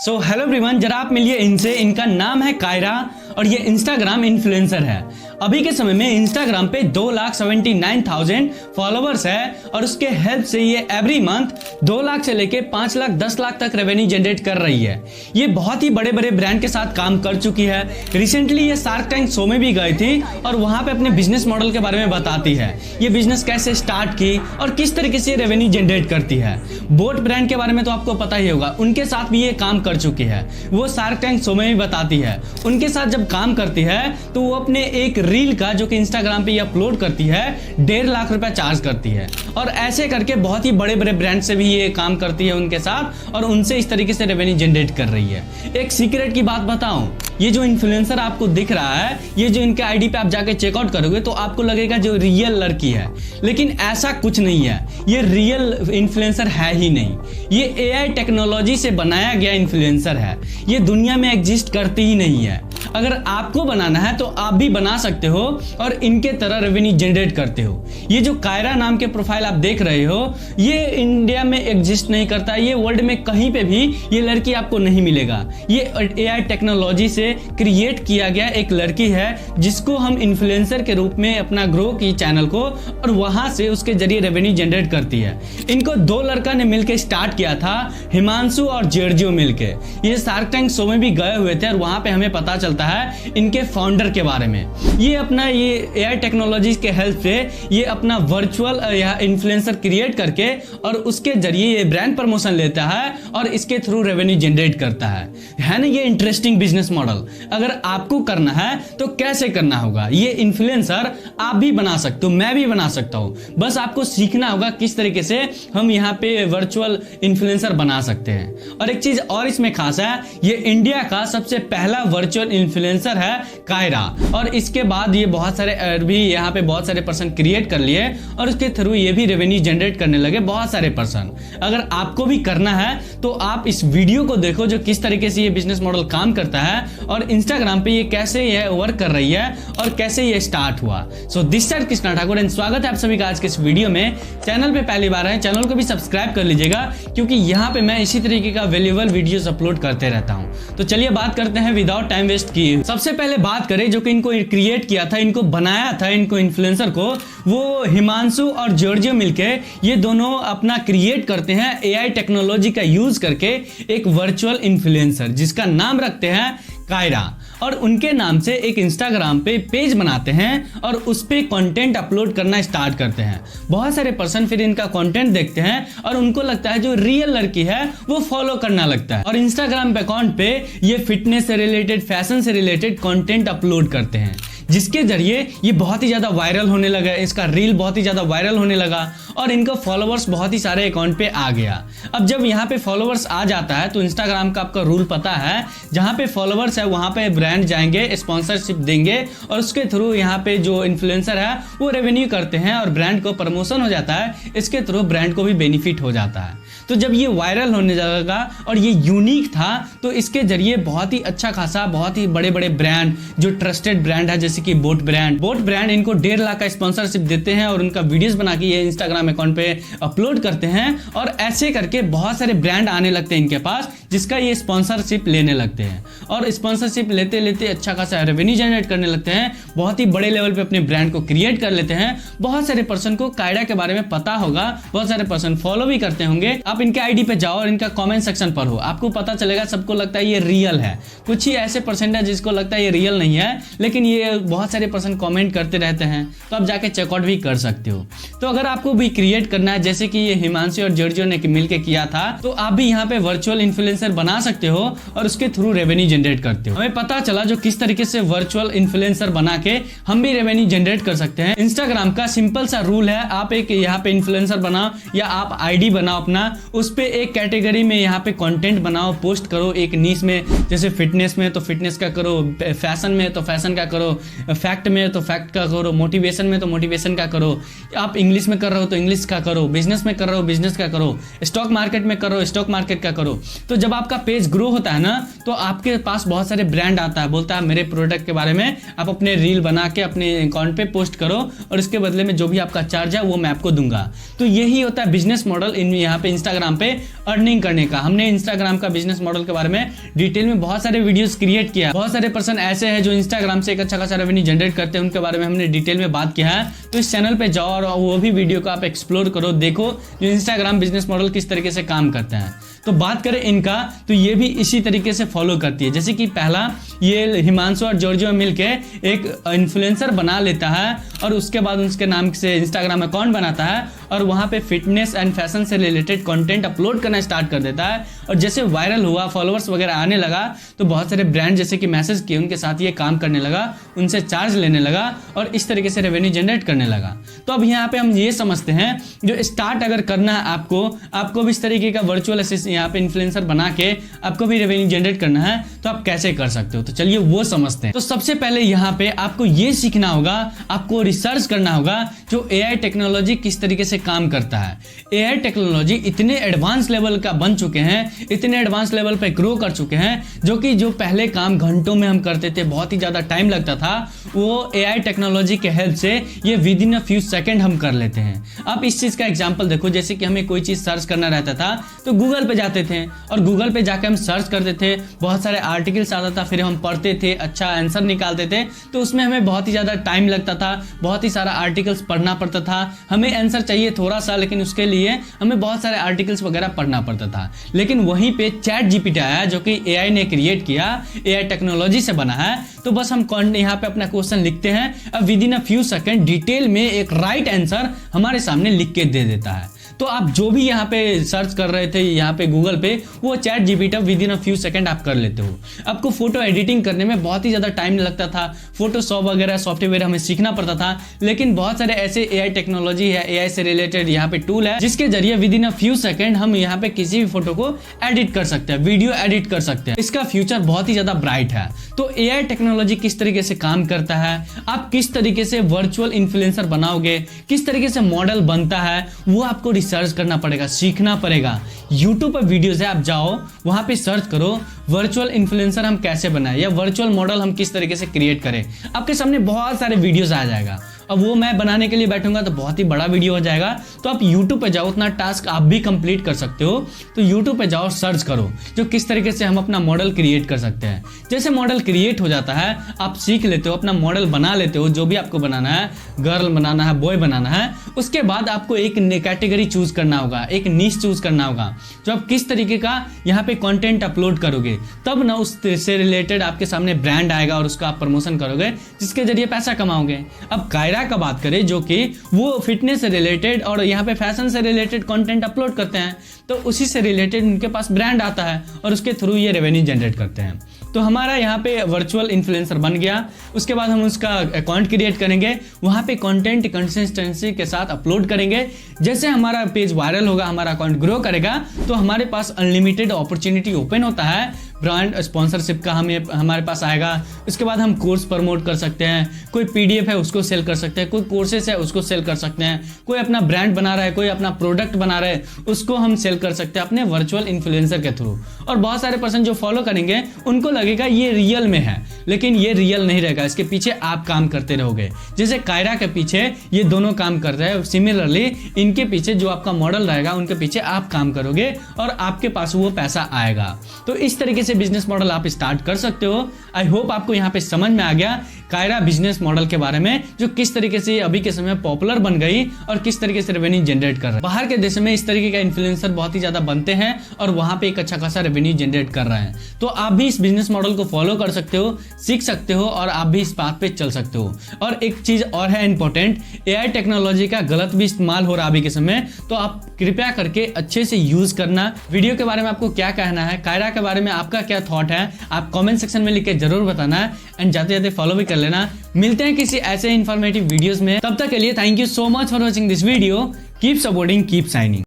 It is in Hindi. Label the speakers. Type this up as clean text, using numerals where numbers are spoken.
Speaker 1: हेलो एवरीवन, जरा आप मिलिए इनसे। इनका नाम है कायरा और ये इंस्टाग्राम इन्फ्लुएंसर है। अभी के समय में इंस्टाग्राम पे 2,79,000 फॉलोवर्स है और उसके हेल्प से ये एवरी मंथ 2 लाख से लेके 5 लाख 10 लाख तक रेवेन्यू जनरेट कर रही है। ये बहुत ही बड़े बड़े ब्रांड के साथ काम कर चुकी है। रिसेंटली ये शार्क टैंक शो में भी गई थी और वहां पे अपने बिजनेस मॉडल के बारे में बताती है, ये बिजनेस कैसे स्टार्ट की और किस तरीके से रेवेन्यू जनरेट करती है। बोट ब्रांड के बारे में तो आपको पता ही होगा, उनके साथ भी ये काम कर चुकी है। वो शार्क टैंक शो में भी बताती है। उनके साथ जब काम करती है तो वो अपने एक रील का जो कि इंस्टाग्राम पे ये अपलोड करती है 1.5 लाख रुपया चार्ज करती है। और ऐसे करके बहुत ही बड़े बड़े ब्रांड से भी ये काम करती है उनके साथ और उनसे इस तरीके से रेवेन्यू जनरेट कर रही है। एक सीक्रेट की बात बताऊं, ये जो इन्फ्लुएंसर आपको दिख रहा है, ये जो इनके आईडी पे आप जाके चेकआउट करोगे तो आपको लगेगा जो रियल लड़की है, लेकिन ऐसा कुछ नहीं है। ये रियल इन्फ्लुएंसर है ही नहीं, ये एआई टेक्नोलॉजी से बनाया गया इन्फ्लुएंसर है। ये दुनिया में एग्जिस्ट करती ही नहीं है। अगर आपको बनाना है तो आप भी बना सकते हो और इनके तरह रेवेन्यू जनरेट करते हो। ये जो कायरा नाम के प्रोफाइल आप देख रहे हो, ये इंडिया में एग्जिस्ट नहीं करता। ये वर्ल्ड में कहीं पे भी ये लड़की आपको नहीं मिलेगा। ये एआई टेक्नोलॉजी से क्रिएट किया गया एक लड़की है जिसको हम इन्फ्लुएंसर के रूप में अपना ग्रो की चैनल को और वहां से उसके जरिए रेवेन्यू जनरेट करती है। इनको 2 लड़का ने मिलकर स्टार्ट किया था, हिमांशु और जॉर्जियो मिलके। ये शार्क टैंक शो में भी गए हुए थे और वहां पे हमें पता चलता है इनके फाउंडर के बारे में। ये अपना ये एआई टेक्नोलॉजी के हेल्प से ये अपना वर्चुअल इन्फ्लुएंसर क्रिएट करके और उसके जरिए ये ब्रांड प्रमोशन लेता है और इसके थ्रू रेवेन्यू जनरेट करता है ना। ये इंटरेस्टिंग बिजनेस मॉडल अगर आपको करना है तो कैसे करना होगा, ये इन्फ्लुएंसर आप भी बना सकते हो, मैं भी बना सकता हूं। बस आपको सीखना होगा किस तरीके से हम यहाँ पे वर्चुअल इन्फ्लुएंसर बना सकते हैं। और एक चीज और इसमें खास है, ये इंडिया का सबसे पहला वर्चुअल इन्फ्लुएंसर है कायरा। और इसके बाद ये बहुत सारे भी यहाँ पे बहुत सारे पर्सन क्रिएट कर लिए और उसके थ्रू ये भी रेवेन्यू जनरेट करने लगे बहुत सारे पर्सन। अगर आपको भी करना है तो आप इस वीडियो को देखो जो किस तरीके से ये बिजनेस मॉडल काम करता है और इंस्टाग्राम पे ये कैसे ये वर्क कर रही है और कैसे ये स्टार्ट हुआ। So this side Krishna Thakur and स्वागत है आप सभी का आज के इस वीडियो में। चैनल पे पहली बार है, चैनल को भी सब्सक्राइब कर लीजिएगा क्योंकि यहाँ पे मैं इसी तरीके का वैल्यूएबल वीडियोस अपलोड करते रहता हूँ। तो चलिए बात करते हैं विदाउट टाइम वेस्ट किए। सबसे पहले बात करें जो कि इनको क्रिएट किया था, इनको बनाया था, इनको इन्फ्लुएंसर को, वो हिमांशु और जॉर्जियो मिलके ये दोनों अपना क्रिएट करते हैं एआई टेक्नोलॉजी का यूज करके एक वर्चुअल इन्फ्लुएंसर जिसका नाम रखते हैं कायरा। और उनके नाम से एक इंस्टाग्राम पे पेज बनाते हैं और उस पे कंटेंट अपलोड करना स्टार्ट करते हैं। बहुत सारे पर्सन फिर इनका कंटेंट देखते हैं और उनको लगता है जो रियल लड़की है वो फॉलो करना लगता है और इंस्टाग्राम पे अकाउंट पे ये फिटनेस से रिलेटेड, फैशन से रिलेटेड कंटेंट अपलोड करते हैं, जिसके जरिए ये बहुत ही ज्यादा वायरल होने लगा। इसका रील बहुत ही ज्यादा वायरल होने लगा और इनका फॉलोवर्स बहुत ही सारे अकाउंट पे आ गया। अब जब यहाँ पे फॉलोवर्स आ जाता है तो इंस्टाग्राम का आपका रूल पता है, जहाँ पे फॉलोवर्स है वहां पे ब्रांड जाएंगे, स्पॉन्सरशिप देंगे और उसके थ्रू यहाँ पे जो इन्फ्लुएंसर है वो रेवेन्यू करते हैं और ब्रांड को प्रमोशन हो जाता है। इसके थ्रू ब्रांड को भी बेनिफिट हो जाता है। तो जब ये वायरल होने लगा और ये यूनिक था तो इसके जरिए बहुत ही अच्छा खासा बहुत ही बड़े बड़े ब्रांड जो ट्रस्टेड ब्रांड है जैसे कि बोट ब्रांड इनको 1.5 लाख का स्पॉन्सरशिप देते हैं और उनका वीडियोस बना के ये इंस्टाग्राम अकाउंट पे अपलोड करते हैं और ऐसे करके बहुत सारे ब्रांड आने लगते हैं इनके पास जिसका ये स्पॉन्सरशिप लेने लगते हैं और स्पॉन्सरशिप लेते लेते अच्छा खासा रेवेन्यू जनरेट करने लगते हैं। बहुत ही बड़े लेवल पे अपने ब्रांड को क्रिएट कर लेते हैं। बहुत सारे पर्सन को कायरा के बारे में पता होगा, बहुत सारे पर्सन फॉलो भी करते होंगे। आप इनके आईडी पे जाओ और इनका कमेंट सेक्शन पर हो, आपको पता चलेगा सबको लगता है ये रियल है। कुछ ही ऐसे पर्सन है जिसको लगता है ये रियल नहीं है, लेकिन ये बहुत सारे पर्सन कमेंट करते रहते हैं, तो आप जाके चेकआउट भी कर सकते हो। तो अगर आपको भी क्रिएट करना है जैसे कि ये हिमांशु और जॉर्जियो ने मिलकर किया था, तो आप भी यहाँ पे वर्चुअल इन्फ्लुएंसर बना सकते हो और उसके थ्रू रेवेन्यू जनरेट करते हो। हमें पता चला जो किस तरीके से वर्चुअल इन्फ्लुएंसर बना के हम भी रेवेन्यू जनरेट कर सकते हैं। इंस्टाग्राम का सिंपल सा रूल है, आप एक यहाँ पे इन्फ्लुएंसर बनाओ या आप आईडी बनाओ अपना, उस पे एक कैटेगरी में यहाँ पे कंटेंट बनाओ, पोस्ट करो। एक नीश में जैसे फिटनेस में तो फिटनेस का करो, फैशन में तो फैशन का करो, फैक्ट में तो फैक्ट का करो, मोटिवेशन में तो मोटिवेशन का करो, आप इंग्लिश में कर रहे हो तो इंग्लिश का करो, बिजनेस में कर रहे हो बिजनेस का करो, स्टॉक मार्केट में कर रहे हो स्टॉक मार्केट का करो। तो जब आपका पेज ग्रो होता है ना तो आपके पास बहुत सारे ब्रांड आता है, बोलता है मेरे प्रोडक्ट के बारे में आप अपने रील बना के अपने अकाउंट पे पोस्ट करो और इसके बदले में जो भी आपका चार्ज है वो मैं आपको दूंगा। तो यही होता है बिजनेस मॉडल इन यहाँ पे इंस्टाग्राम इंस्टाग्राम पे अर्निंग करने का। हमने इंस्टाग्राम का बिजनेस मॉडल के बारे में डिटेल में बहुत सारे वीडियोस क्रिएट किया। बहुत सारे पर्सन ऐसे हैं जो इंस्टाग्राम से एक अच्छा खासा रेवेन्यू जनरेट करते हैं, उनके बारे में हमने डिटेल में बात किया है। तो इस चैनल पे जाओ और वो भी वीडियो को आप एक्सप्लोर करो, देखो जो इंस्टाग्राम बिजनेस मॉडल किस तरीके से काम करते हैं। तो बात करें इनका, तो ये भी इसी तरीके से फॉलो करती है। जैसे कि पहला ये हिमांशु और जॉर्जियो मिलके एक इन्फ्लुएंसर बना लेता है और उसके बाद उसके नाम से इंस्टाग्राम अकाउंट बनाता है और वहां पे फिटनेस एंड फैशन से रिलेटेड कंटेंट अपलोड करना स्टार्ट कर देता है। और जैसे वायरल हुआ, फॉलोअर्स वगैरह आने लगा, तो बहुत सारे ब्रांड जैसे कि मैसेज किए, उनके साथ ये काम करने लगा, उनसे चार्ज लेने लगा और इस तरीके से रेवेन्यू जनरेट करने लगा। तो अब यहाँ पे हम ये समझते हैं, जो स्टार्ट अगर करना है आपको भी इस तरीके का वर्चुअल असिस्टेंट यहाँ पे इन्फ्लुएंसर बना के आपको भी रेवेन्यू जनरेट करना है, तो आप कैसे कर सकते हो। तो चलिए वो समझते हैं। तो सबसे पहले यहाँ पे आपको ये सीखना होगा, आपको रिसर्च करना होगा जो एआई टेक्नोलॉजी किस तरीके से काम करता है। एआई टेक्नोलॉजी इतने एडवांस लेवल का बन चुके हैं, इतने एडवांस लेवल पे ग्रो कर चुके हैं, जो कि जो पहले काम घंटों में हम करते थे, बहुत ही ज्यादा टाइम लगता था, वो एआई टेक्नोलॉजी के हेल्प से ये with in a few second हम कर लेते हैं। आप इस चीज का एग्जांपल देखो, जैसे कि हमें कोई चीज सर्च करना रहता था तो गूगल पे जाते थे और गूगल पे जाके हम सर्च करते थे, बहुत सारे आर्टिकल्स आता था, फिर हम पढ़ते थे, अच्छा आंसर निकालते थे। तो उसमें हमें बहुत ही ज्यादा टाइम लगता था, बहुत ही सारा आर्टिकल्स पढ़ना पड़ता था। हमें आंसर चाहिए थोड़ा सा, लेकिन उसके लिए हमें बहुत सारे आर्टिकल्स वगैरह पढ़ना पड़ता था। लेकिन वहीं पे चैट जीपीटी आया, जो कि एआई ने क्रिएट किया, एआई टेक्नोलॉजी से बना है। तो बस हम यहाँ पे अपना क्वेश्चन लिखते हैं, अब with in a few second detail में एक राइट आंसर हमारे सामने लिख के दे देता है। तो आप जो भी यहाँ पे सर्च कर रहे थे यहाँ पे गूगल पे, वो chat GPT with in a few second आप कर लेते हो। आपको फोटो एडिटिंग करने में बहुत ही ज्यादा टाइम लगता था, फोटोशॉप वगैरह सॉफ्टवेयर हमें सीखना पड़ता था। लेकिन बहुत सारे ऐसे एआई टेक्नोलॉजी है, एआई से रिलेटेड यहाँ पे टूल है, जिसके जरिए with in a few second हम यहाँ पे किसी भी फोटो को एडिट कर सकते हैं, वीडियो एडिट कर सकते हैं। इसका फ्यूचर बहुत ही ज्यादा ब्राइट है। तो एआई टेक्नोलॉजी किस तरीके से काम करता है, आप किस तरीके से वर्चुअल इन्फ्लुएंसर बनाओगे, किस तरीके से मॉडल बनता है, वो आपको रिसर्च करना पड़ेगा, सीखना पड़ेगा। YouTube पर वीडियोस है, आप जाओ वहां पे सर्च करो वर्चुअल इन्फ्लुएंसर हम कैसे बनाए या वर्चुअल मॉडल हम किस तरीके से क्रिएट करें। आपके सामने बहुत सारे वीडियोस आ जाएगा। अब वो मैं बनाने के लिए बैठूंगा तो बहुत ही बड़ा वीडियो हो जाएगा। तो आप YouTube पे जाओ, उतना टास्क आप भी कंप्लीट कर सकते हो। तो YouTube पे जाओ, सर्च करो जो किस तरीके से हम अपना मॉडल क्रिएट कर सकते हैं। जैसे मॉडल क्रिएट हो जाता है, आप सीख लेते हो, अपना मॉडल बना लेते हो, जो भी आपको बनाना है, गर्ल बनाना है, बॉय बनाना है। उसके बाद आपको एक कैटेगरी चूज करना होगा, एक नीश चूज करना होगा, जो आप किस तरीके का यहाँ पे कंटेंट अपलोड करोगे, तब ना उससे रिलेटेड आपके सामने ब्रांड आएगा और उसका आप प्रमोशन करोगे, जिसके जरिए पैसा कमाओगे। अब कायरा का बात करें, जो कि वो फिटनेस से रिलेटेड और यहाँ पे फैशन से रिलेटेड कंटेंट अपलोड करते हैं, तो उसी से रिलेटेड उनके पास ब्रांड आता है और उसके थ्रू ये रेवेन्यू जनरेट करते हैं। तो हमारा यहाँ पे वर्चुअल इन्फ्लुएंसर बन गया। उसके बाद हम उसका अकाउंट क्रिएट करेंगे, वहाँ पे कंटेंट कंसिस्टेंसी के साथ अपलोड करेंगे। जैसे हमारा पेज वायरल होगा, हमारा अकाउंट ग्रो करेगा, तो हमारे पास अनलिमिटेड अपॉर्चुनिटी ओपन होता है, ब्रांड स्पॉन्सरशिप का हमारे पास आएगा। उसके बाद हम कोर्स प्रमोट कर सकते हैं, कोई पीडीएफ है उसको सेल कर सकते हैं, कोई कोर्सेस है उसको सेल कर सकते हैं, कोई अपना ब्रांड बना रहा है, कोई अपना प्रोडक्ट बना रहा है, उसको हम सेल कर सकते हैं अपने वर्चुअल इन्फ्लुएंसर के थ्रू। और बहुत सारे पर्सन जो फॉलो करेंगे उनको लगेगा ये रियल में है, लेकिन ये रियल नहीं रहेगा, इसके पीछे आप काम करते रहोगे। जैसे कायरा के पीछे ये दोनों काम कर रहे हैं, सिमिलरली इनके पीछे जो आपका मॉडल रहेगा उनके पीछे आप काम करोगे और आपके पास वो पैसा आएगा। तो इस तरीके से बिजनेस मॉडल आप स्टार्ट कर सकते हो। आई होप आपको यहाँ पे समझ में आ गया कायरा बिजनेस मॉडल के बारे में, जो किस तरीके से अभी के समय पॉपुलर बन गई और किस तरीके से रेवेन्यू जनरेट कर रहा है। बाहर के देश में इस तरीके का इन्फ्लुएंसर बहुत ही ज्यादा बनते हैं और वहां पे एक अच्छा खासा रेवेन्यू जनरेट कर रहे हैं। तो आप भी इस बिजनेस मॉडल को फॉलो कर सकते हो, सीख सकते हो और आप भी इस बात पे चल सकते हो। और एक चीज और है इंपॉर्टेंट, एआई टेक्नोलॉजी का गलत भी इस्तेमाल हो रहा है अभी के समय, तो आप कृपया करके अच्छे से यूज करना। वीडियो के बारे में आपको क्या कहना है, कायरा के बारे में आपका क्या थॉट है, आप कमेंट सेक्शन में लिख के जरूर बताना है एंड जाते जाते फॉलो भी कर लेना। मिलते हैं किसी ऐसे इंफॉर्मेटिव वीडियोस में, तब तक के लिए thank you so much for watching this video. Keep supporting, keep shining.